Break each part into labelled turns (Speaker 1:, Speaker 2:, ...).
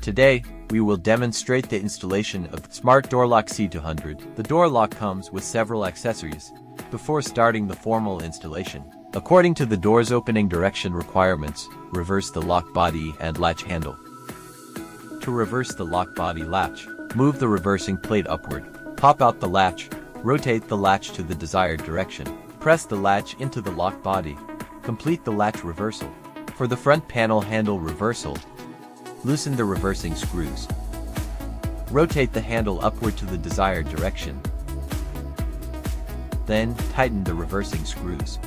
Speaker 1: Today, we will demonstrate the installation of the Smart Doorlock C200. The door lock comes with several accessories. Before starting the formal installation, according to the door's opening direction requirements, reverse the lock body and latch handle. To reverse the lock body latch, move the reversing plate upward, pop out the latch, rotate the latch to the desired direction, press the latch into the lock body, complete the latch reversal. For the front panel handle reversal, loosen the reversing screws. Rotate the handle upward to the desired direction. Then, tighten the reversing screws.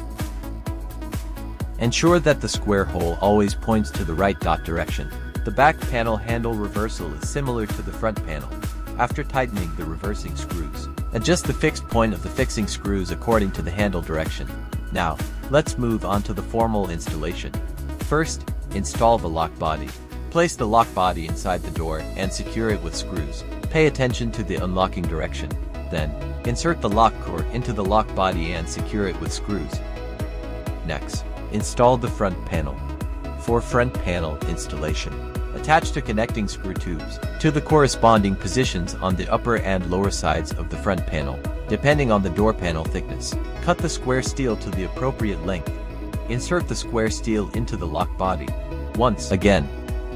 Speaker 1: Ensure that the square hole always points to the right direction. The back panel handle reversal is similar to the front panel. After tightening the reversing screws, adjust the fixed point of the fixing screws according to the handle direction. Now, let's move on to the formal installation. First, install the lock body. Place the lock body inside the door and secure it with screws. Pay attention to the unlocking direction. Then, insert the lock core into the lock body and secure it with screws. Next, install the front panel. For front panel installation, attach the connecting screw tubes to the corresponding positions on the upper and lower sides of the front panel, depending on the door panel thickness. Cut the square steel to the appropriate length. Insert the square steel into the lock body. Once again,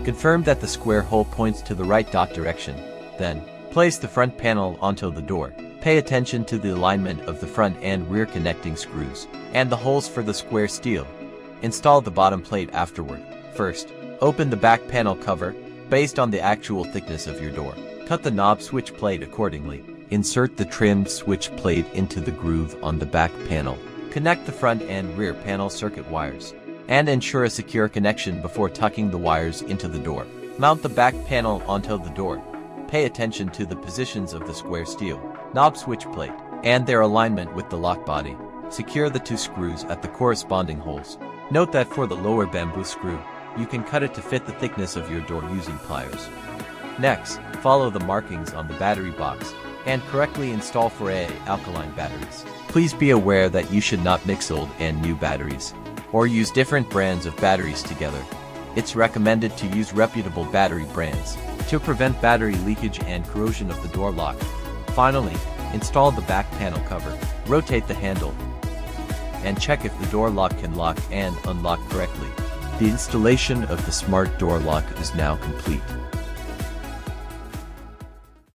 Speaker 1: confirm that the square hole points to the right direction. Then, place the front panel onto the door. Pay attention to the alignment of the front and rear connecting screws, and the holes for the square steel. Install the bottom plate afterward. First, open the back panel cover, based on the actual thickness of your door. Cut the knob switch plate accordingly. Insert the trimmed switch plate into the groove on the back panel. Connect the front and rear panel circuit wires, and ensure a secure connection before tucking the wires into the door. Mount the back panel onto the door. Pay attention to the positions of the square steel, knob switch plate, and their alignment with the lock body. Secure the two screws at the corresponding holes. Note that for the lower bamboo screw, you can cut it to fit the thickness of your door using pliers. Next, follow the markings on the battery box and correctly install for alkaline batteries. Please be aware that you should not mix old and new batteries, or use different brands of batteries together. It's recommended to use reputable battery brands to prevent battery leakage and corrosion of the door lock. Finally, install the back panel cover. Rotate the handle and check if the door lock can lock and unlock correctly. The installation of the Smart Door Lock is now complete.